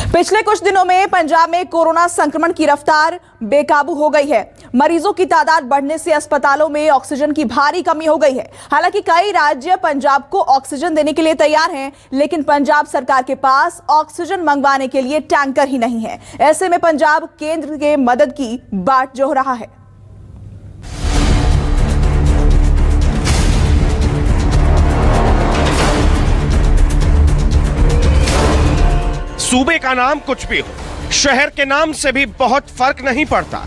पिछले कुछ दिनों में पंजाब में कोरोना संक्रमण की रफ्तार बेकाबू हो गई है। मरीजों की तादाद बढ़ने से अस्पतालों में ऑक्सीजन की भारी कमी हो गई है। हालांकि कई राज्य पंजाब को ऑक्सीजन देने के लिए तैयार हैं, लेकिन पंजाब सरकार के पास ऑक्सीजन मंगवाने के लिए टैंकर ही नहीं है। ऐसे में पंजाब केंद्र के मदद की बाट जोह रहा है। सूबे का नाम कुछ भी हो, शहर के नाम से भी बहुत फर्क नहीं पड़ता।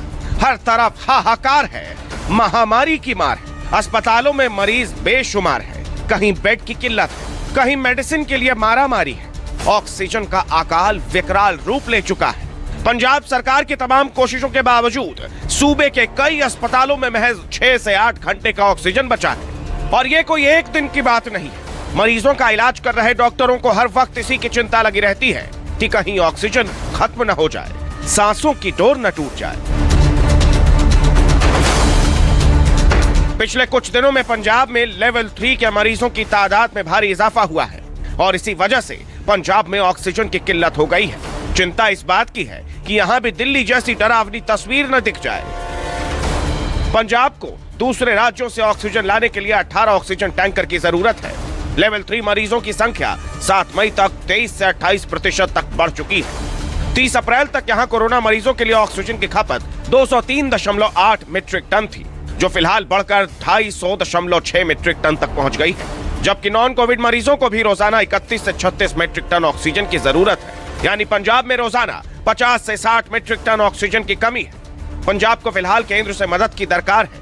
हर तरफ हाहाकार है, महामारी की मार है। अस्पतालों में मरीज बेशुमार है, कहीं बेड की किल्लत है, कहीं मेडिसिन के लिए मारामारी है। ऑक्सीजन का अकाल विकराल रूप ले चुका है। पंजाब सरकार की तमाम कोशिशों के बावजूद सूबे के कई अस्पतालों में महज 6 से 8 घंटे का ऑक्सीजन बचा है। और ये कोई एक दिन की बात नहीं है। मरीजों का इलाज कर रहे डॉक्टरों को हर वक्त इसी की चिंता लगी रहती है कि कहीं ऑक्सीजन खत्म न हो जाए, सांसों की डोर न टूट जाए। पिछले कुछ दिनों में पंजाब में लेवल 3 के मरीजों की तादाद में भारी इजाफा हुआ है और इसी वजह से पंजाब में ऑक्सीजन की किल्लत हो गई है। चिंता इस बात की है कि यहां भी दिल्ली जैसी डरावनी तस्वीर न दिख जाए। पंजाब को दूसरे राज्यों से ऑक्सीजन लाने के लिए 18 ऑक्सीजन टैंकर की जरूरत है। लेवल 3 मरीजों की संख्या 7 मई तक 23 से 28% तक बढ़ चुकी है। 30 अप्रैल तक यहां कोरोना मरीजों के लिए ऑक्सीजन की खपत 203.8 मीट्रिक टन थी, जो फिलहाल बढ़कर 250.6 मीट्रिक टन तक पहुंच गई है। जबकि नॉन कोविड मरीजों को भी रोजाना 31 से 36 मीट्रिक टन ऑक्सीजन की जरूरत है। यानी पंजाब में रोजाना 50 से 60 मीट्रिक टन ऑक्सीजन की कमी है। पंजाब को फिलहाल केंद्र से मदद की दरकार है।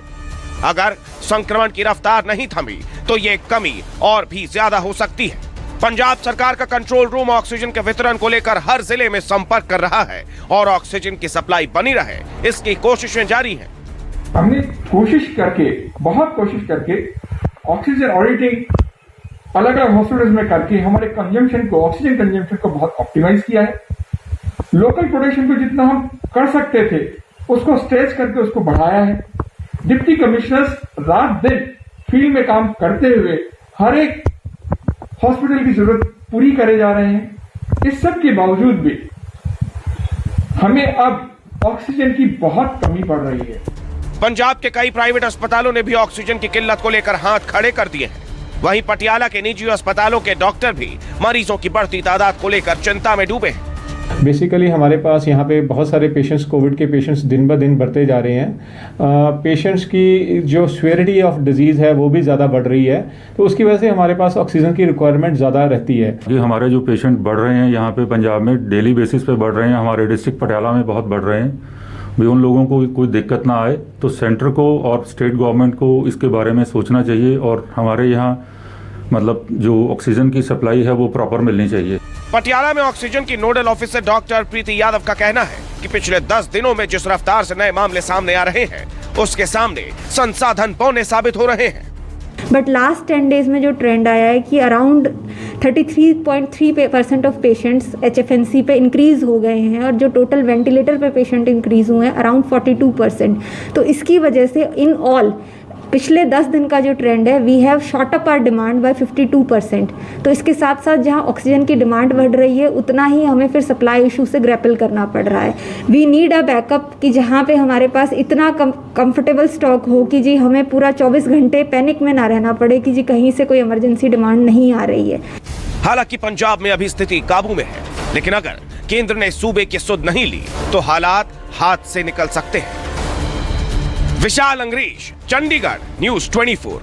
अगर संक्रमण की रफ्तार नहीं थमी तो ये कमी और भी ज्यादा हो सकती है। पंजाब सरकार का कंट्रोल रूम ऑक्सीजन के वितरण को लेकर हर जिले में संपर्क कर रहा है और ऑक्सीजन की सप्लाई बनी रहे, इसकी कोशिशें जारी हैं। हमने बहुत कोशिश करके ऑक्सीजन ऑडिटिंग अलग अलग हॉस्पिटल्स में करके हमारे कंजम्पशन को, ऑक्सीजन कंजम्पशन को बहुत ऑप्टिमाइज किया है। लोकल प्रोडक्शन को जितना हम कर सकते थे उसको स्ट्रेच करके उसको बढ़ाया है। डिप्टी कमिश्नर्स रात दिन फील्ड में काम करते हुए हर एक हॉस्पिटल की जरूरत पूरी करे जा रहे हैं। इस सब के बावजूद भी हमें अब ऑक्सीजन की बहुत कमी पड़ रही है। पंजाब के कई प्राइवेट अस्पतालों ने भी ऑक्सीजन की किल्लत को लेकर हाथ खड़े कर दिए हैं। वहीं पटियाला के निजी अस्पतालों के डॉक्टर भी मरीजों की बढ़ती तादाद को लेकर चिंता में डूबे हैं। बेसिकली हमारे पास यहाँ पे बहुत सारे पेशेंट्स, कोविड के पेशेंट्स दिन ब दिन बढ़ते जा रहे हैं। पेशेंट्स की जो सीवियरिटी ऑफ डिजीज़ है वो भी ज़्यादा बढ़ रही है, तो उसकी वजह से हमारे पास ऑक्सीजन की रिक्वायरमेंट ज़्यादा रहती है। ये हमारे जो पेशेंट बढ़ रहे हैं यहाँ पे पंजाब में डेली बेसिस पे बढ़ रहे हैं। हमारे डिस्ट्रिक्ट पटियाला में बहुत बढ़ रहे हैं। भी उन लोगों को कोई दिक्कत ना आए तो सेंटर को और स्टेट गवर्नमेंट को इसके बारे में सोचना चाहिए और हमारे यहाँ मतलब जो ऑक्सीजन की सप्लाई है वो प्रॉपर मिलनी चाहिए। पटियाला में ऑक्सीजन की नोडल ऑफिसर डॉक्टर प्रीति यादव का कहना है कि पिछले 10 दिनों में जिस रफ्तार से नए मामले सामने आ रहे हैं उसके सामने संसाधन पौने साबित हो रहे हैं। बट लास्ट 10 डेज में जो ट्रेंड आया है कि अराउंड 33.3% ऑफ पेशेंट्स HFNC पे इंक्रीज हो गए हैं और जो टोटल वेंटिलेटर पे पेशेंट इंक्रीज हुए हैं अराउंड 42%। तो इसकी वजह से इन ऑल पिछले 10 दिन का जो ट्रेंड है, we have shot up our demand by 52%। तो इसके साथ साथ जहां ऑक्सीजन की डिमांड बढ़ रही है उतना ही हमें फिर सप्लाई इशू से ग्रैपल करना पड़ रहा है। वी नीड अ बैकअप कि जहां पे हमारे पास इतना कंफर्टेबल स्टॉक हो कि जी हमें पूरा 24 घंटे पैनिक में ना रहना पड़े कि जी कहीं से कोई इमरजेंसी डिमांड नहीं आ रही है। हालांकि पंजाब में अभी स्थिति काबू में है, लेकिन अगर केंद्र ने सूबे की सुध नहीं ली तो हालात हाथ से निकल सकते हैं। विशाल अंग्रेज, चंडीगढ़, न्यूज़ 24।